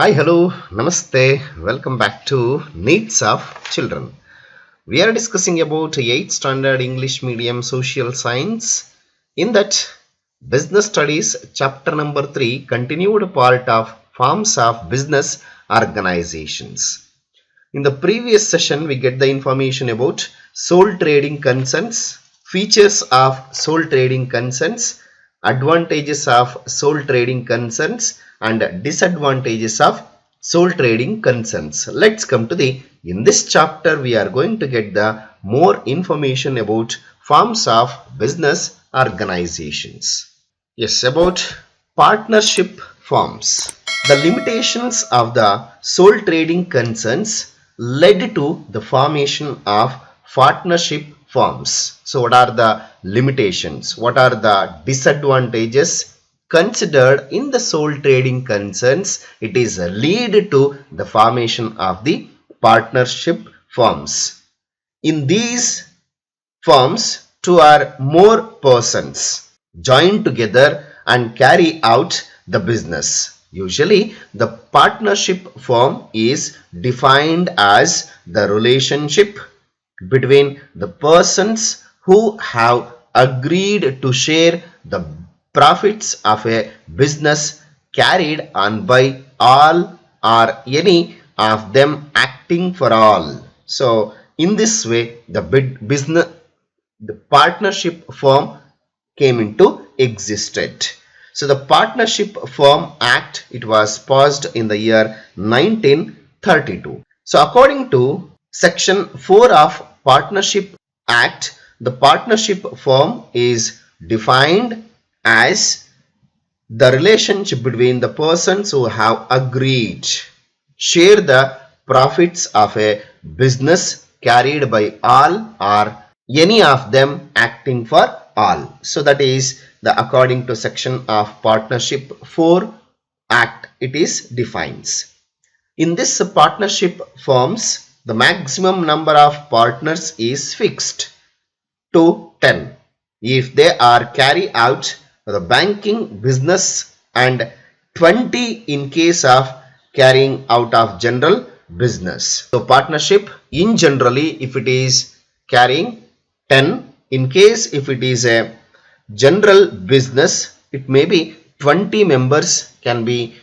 Hi, hello, namaste. Welcome back to Needs of Children. We are discussing about 8th standard English medium social science. In that, business studies chapter number 3 continued part of forms of business organizations. In the previous session, we get the information about sole trading concerns, features of sole trading concerns, advantages of sole trading concerns, and disadvantages of sole trading concerns. Let's come to in this chapter we are going to get the more information about forms of business organizations. Yes, about partnership forms. The limitations of the sole trading concerns led to the formation of partnership forms. So what are the limitations? What are the disadvantages considered in the sole trading concerns? It is a lead to the formation of the partnership firms. In these firms, two or more persons join together and carry out the business. Usually, the partnership firm is defined as the relationship between the persons who have agreed to share the profits of a business carried on by all or any of them acting for all. So, in this way, the partnership firm came into existed. So the Partnership Firm Act, it was passed in the year 1932. So according to section 4 of Partnership Act, the partnership firm is defined as the relationship between the persons who have agreed share the profits of a business carried by all or any of them acting for all. So that is the according to section of Partnership 4 Act, it is defines. In this partnership firms, the maximum number of partners is fixed to 10 if they are carry out the banking business and 20 in case of carrying out of general business. So partnership in generally if it is carrying 10, in case if it is a general business, it may be 20 members can be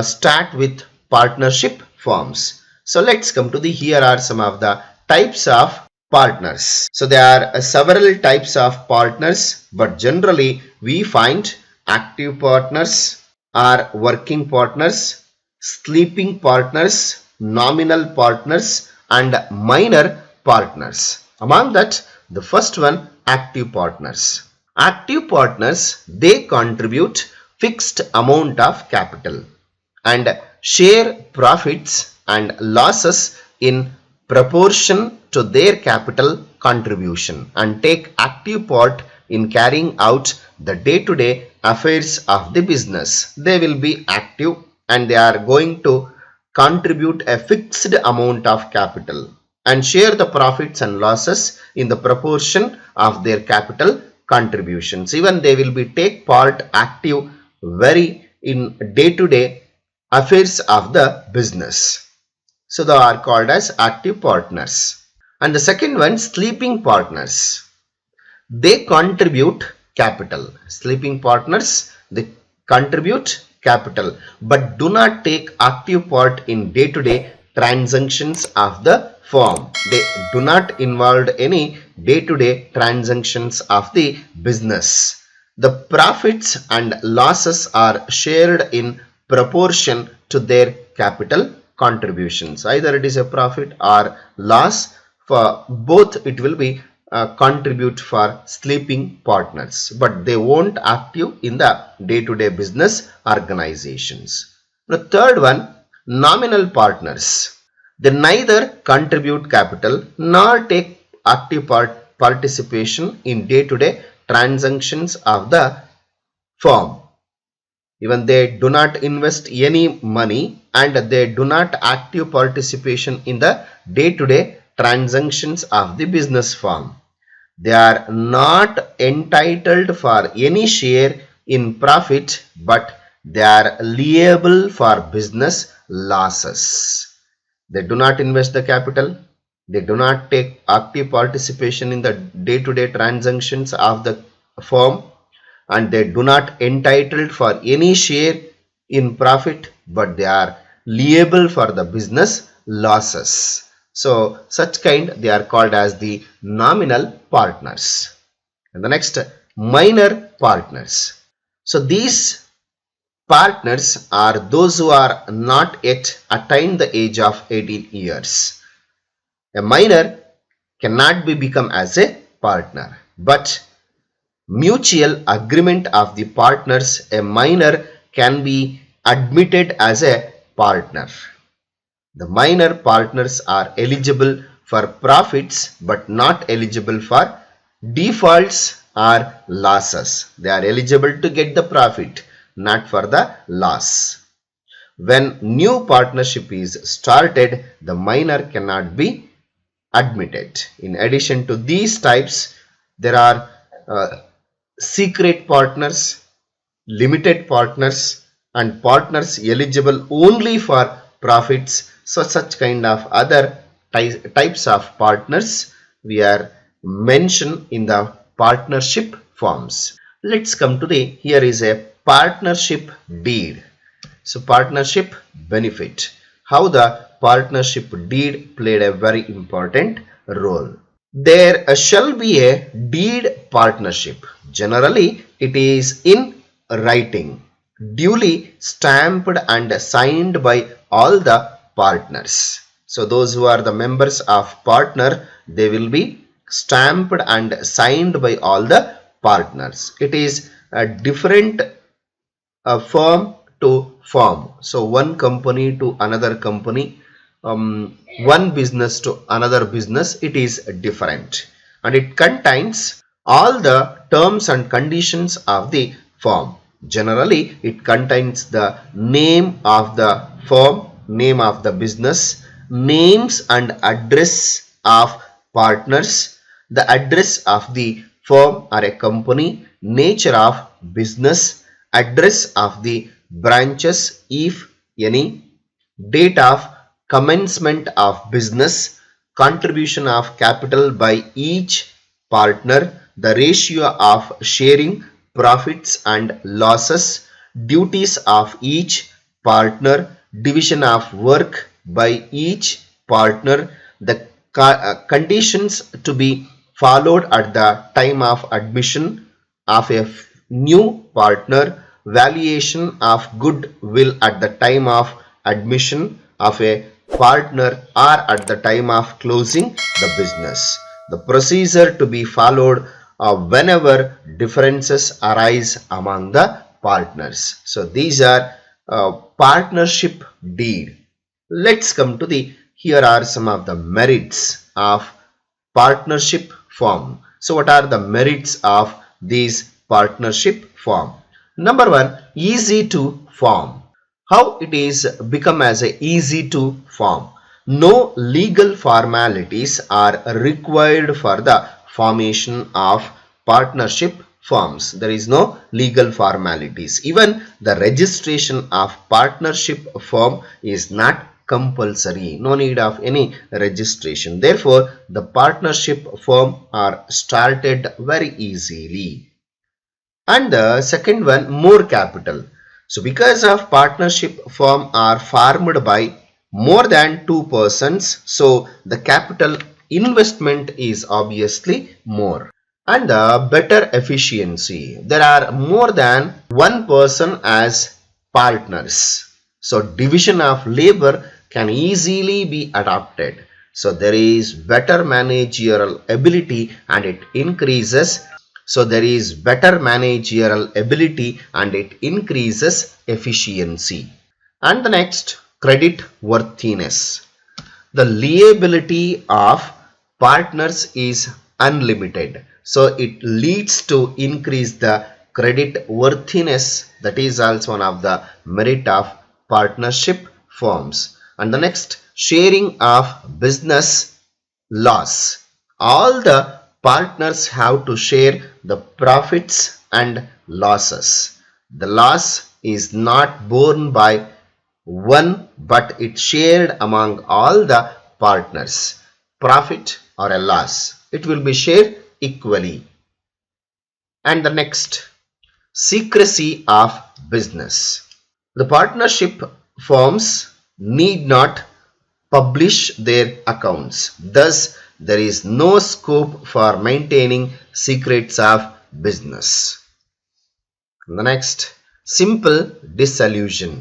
start with partnership firms. So let's come to here are some of the types of partners. So there are several types of partners, but generally we find active partners or working partners, sleeping partners, nominal partners, and minor partners. Among that, the first one, active partners. Active partners, they contribute fixed amount of capital and share profits and losses in proportion to their capital contribution and take active part in carrying out the day-to-day affairs of the business. They will be active and they are going to contribute a fixed amount of capital and share the profits and losses in the proportion of their capital contributions. Even they will be take part active very in day-to-day affairs of the business. So they are called as active partners. And the second one, sleeping partners. They contribute capital. Sleeping partners, they contribute capital but do not take active part in day-to-day transactions of the firm. They do not involve any day-to-day transactions of the business. The profits and losses are shared in proportion to their capital contributions. Either it is a profit or loss, for both it will be contribute for sleeping partners, but they won't active in the day-to-day business organizations. The third one, nominal partners. They neither contribute capital nor take active participation in day-to-day transactions of the firm. Even they do not invest any money and they do not active participation in the day-to-day transactions of the business firm. They are not entitled for any share in profit, but they are liable for business losses. They do not invest the capital. They do not take active participation in the day-to-day transactions of the firm, and they do not entitled for any share in profit, but they are liable for the business losses. So such kind they are called as the nominal partners. And the next, minor partners. So these partners are those who are not yet attained the age of 18 years. A minor cannot be become as a partner, but mutual agreement of the partners, a minor can be admitted as a partner. The minor partners are eligible for profits but not eligible for defaults or losses. They are eligible to get the profit, not for the loss. When new partnership is started, the minor cannot be admitted. In addition to these types, there are secret partners, limited partners, and partners eligible only for profits. So such kind of other types of partners we are mentioned in the partnership forms. Let's come to the, here is a partnership deed. So partnership benefit. How the partnership deed played a very important role. There shall be a deed partnership. Generally, it is in writing, duly stamped and signed by all the partners. So those who are the members of partner, they will be stamped and signed by all the partners. It is a different firm to firm. So one company to another company, one business to another business, it is different, and it contains all the terms and conditions of the firm. Generally, it contains the name of the firm, name of the business, names and address of partners, the address of the firm or a company, nature of business, address of the branches if any, date of commencement of business, contribution of capital by each partner, the ratio of sharing profits and losses, duties of each partner, division of work by each partner, the conditions to be followed at the time of admission of a new partner, valuation of goodwill at the time of admission of a partner or at the time of closing the business. The procedure to be followed whenever differences arise among the partners. So these are partnership deed. Let's come to the, here are some of the merits of partnership form. So what are the merits of these partnership form? Number one, easy to form. How it is become as a easy to form? No legal formalities are required for the formation of partnership forms. There is no legal formalities. Even the registration of partnership firm is not compulsory. No need of any registration. Therefore, the partnership firm are started very easily. And the second one, more capital. So because of partnership firm are formed by more than two persons, so the capital investment is obviously more. And the better efficiency. There are more than one person as partners. So division of labor can easily be adopted. So there is better managerial ability and it increases. So there is better managerial ability and it increases efficiency. And the next, credit worthiness. The liability of partners is unlimited. So it leads to increase the credit worthiness. That is also one of the merit of partnership firms. And the next, sharing of business loss. All the partners have to share the profits and losses. The loss is not borne by one, but it shared among all the partners. Profit or a loss, it will be shared equally. And the next, secrecy of business. The partnership firms need not publish their accounts. Thus, there is no scope for maintaining secrets of business. The next, simple dissolution.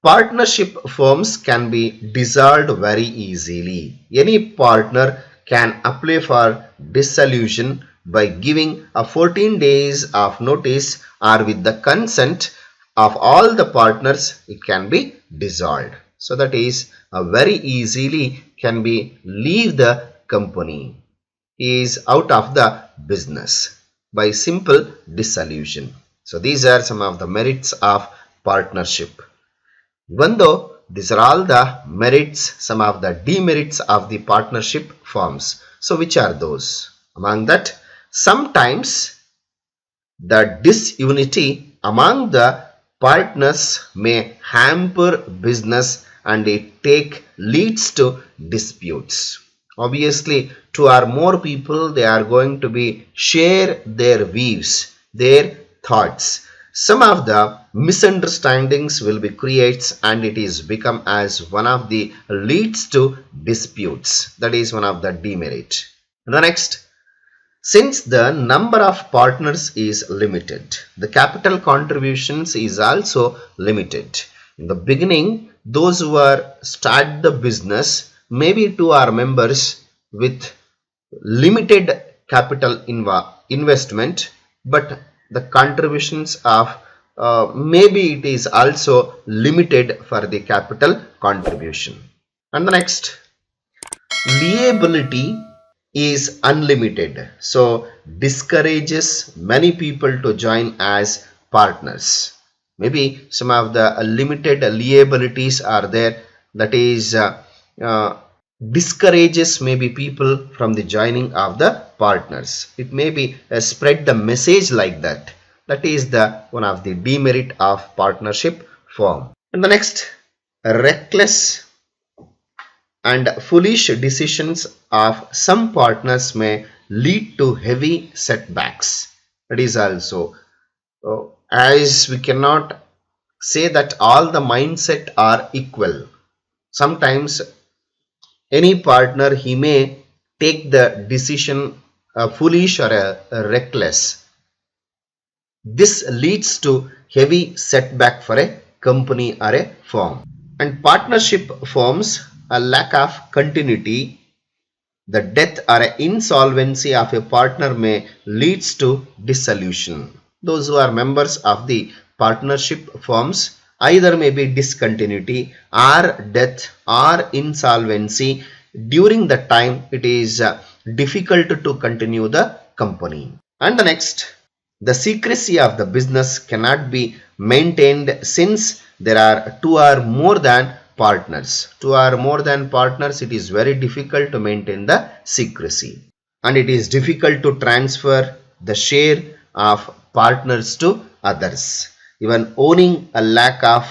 Partnership firms can be dissolved very easily. Any partner can apply for dissolution by giving a 14 days of notice, or with the consent of all the partners it can be dissolved. So that is very easily can be leave the company. He is out of the business by simple dissolution. So these are some of the merits of partnership. Even though these are all the merits, some of the demerits of the partnership forms. So which are those? Among that, sometimes the disunity among the partners may hamper business and it leads to disputes. Obviously, two or more people, they are going to be share their views, their thoughts. Some of the misunderstandings will be creates and it is become as one of the leads to disputes. That is one of the demerit. The next, since the number of partners is limited, the capital contributions is also limited. In the beginning, those who are start the business, maybe two are members with limited capital investment, but the contributions of maybe it is also limited for the capital contribution. And the next, liability is unlimited, so discourages many people to join as partners. Maybe some of the limited liabilities are there, that is discourages maybe people from the joining of the partners. It may be spread the message like that. That is the one of the demerit of partnership form. And the next, reckless and foolish decisions of some partners may lead to heavy setbacks. That is also, as we cannot say that all the mindset are equal. Sometimes any partner, he may take the decision foolish or reckless. This leads to heavy setback for a company or a firm. And partnership firms, a lack of continuity, the death or insolvency of a partner may leads to dissolution. Those who are members of the partnership firms, either may be discontinuity or death or insolvency. During the time it is difficult to continue the company. And the next, the secrecy of the business cannot be maintained since there are two or more than partners. Two or more than partners, it is very difficult to maintain the secrecy. And it is difficult to transfer the share of partners to others. Even owning a lack of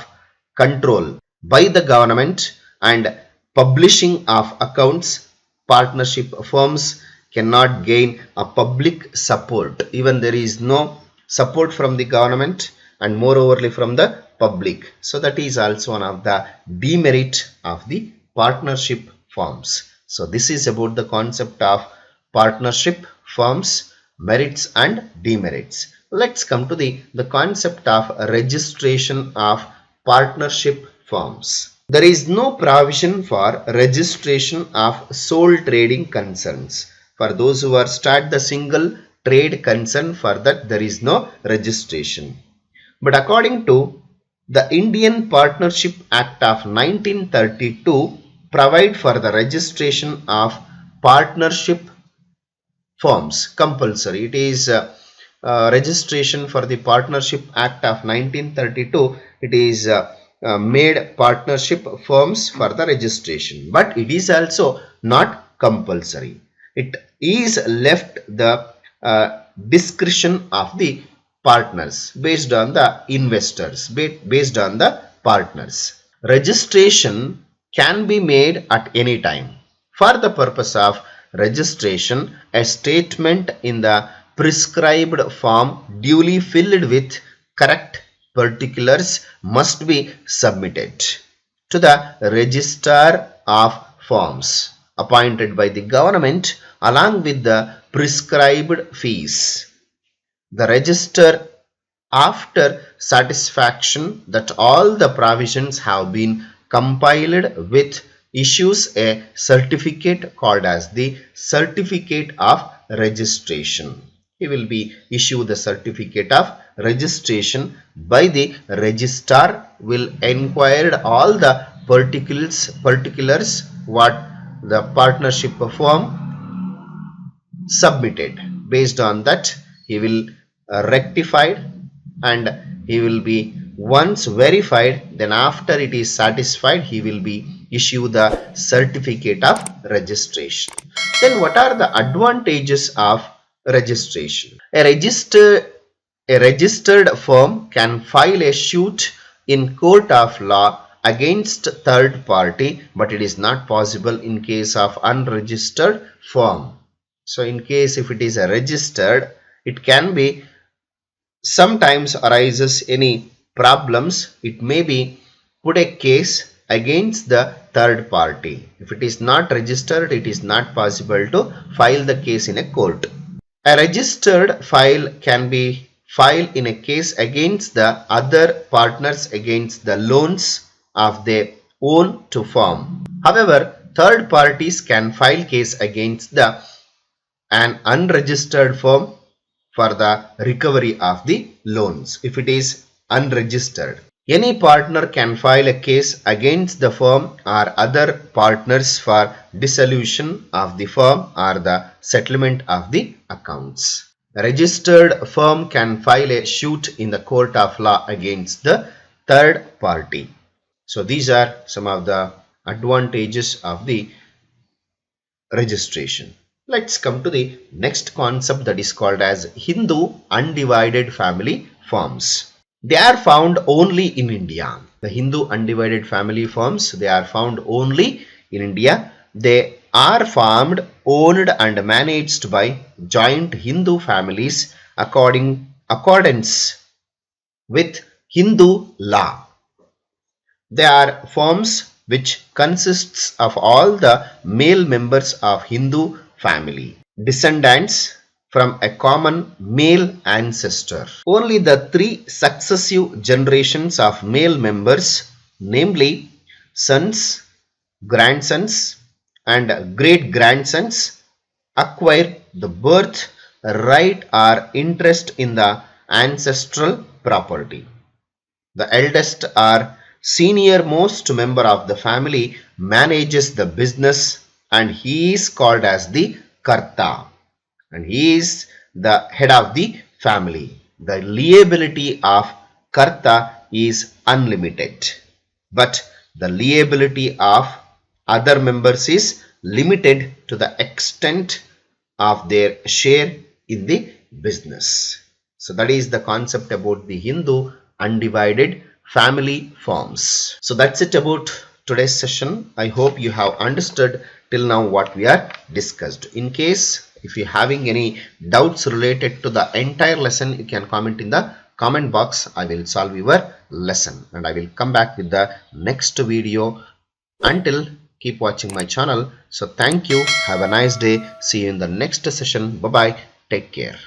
control by the government and publishing of accounts, partnership firms cannot gain a public support. Even there is no support from the government and moreover from the public. So that is also one of the demerit of the partnership firms. So this is about the concept of partnership firms, merits and demerits. Let's come to the concept of registration of partnership firms. There is no provision for registration of sole trading concerns. For those who are start the single trade concern, for that there is no registration. But according to the Indian Partnership Act of 1932 provide for the registration of partnership firms compulsory. It is registration for the Partnership Act of 1932. It is made partnership firms for the registration, but it is also not compulsory. It is left the discretion of the partners, based on the investors, based on the partners. Registration can be made at any time. For the purpose of registration, a statement in the prescribed form duly filled with correct particulars must be submitted to the registrar of forms appointed by the government along with the prescribed fees. The register, after satisfaction that all the provisions have been compiled with, issues a certificate called as the certificate of registration. He will be issued the certificate of registration by the registrar, will inquire all the particulars what the partnership firm submitted. Based on that, he will rectified, and he will be once verified, then after it is satisfied, he will be issue the certificate of registration. Then what are the advantages of registration? A registered firm can file a suit in court of law against third party, but it is not possible in case of unregistered firm. So in case if it is a registered, it can be sometimes arises any problems, it may be put a case against the third party. If it is not registered, it is not possible to file the case in a court. A registered file can be filed in a case against the other partners against the loans of their own to firm. However, third parties can file case against an unregistered firm for the recovery of the loans if it is unregistered. Any partner can file a case against the firm or other partners for dissolution of the firm or the settlement of the accounts. A registered firm can file a suit in the court of law against the third party. So these are some of the advantages of the registration. Let's come to the next concept, that is called as Hindu undivided family forms. They are found only in India. The Hindu undivided family forms, they are found only in India. They are formed, owned and managed by joint Hindu families accordance with Hindu law. They are forms which consists of all the male members of Hindu family, descendants from a common male ancestor. Only the three successive generations of male members, namely sons, grandsons and great-grandsons, acquire the birth right or interest in the ancestral property. The eldest or senior most member of the family manages the business, and he is called as the Karta, and he is the head of the family. The liability of Karta is unlimited, but the liability of other members is limited to the extent of their share in the business. So that is the concept about the Hindu undivided family forms. So that's it about today's session. I hope you have understood till now what we are discussed. In case if you having any doubts related to the entire lesson, you can comment in the comment box. I will solve your lesson and I will come back with the next video. Until, keep watching my channel. So thank you. Have a nice day. See you in the next session. Bye bye. Take care.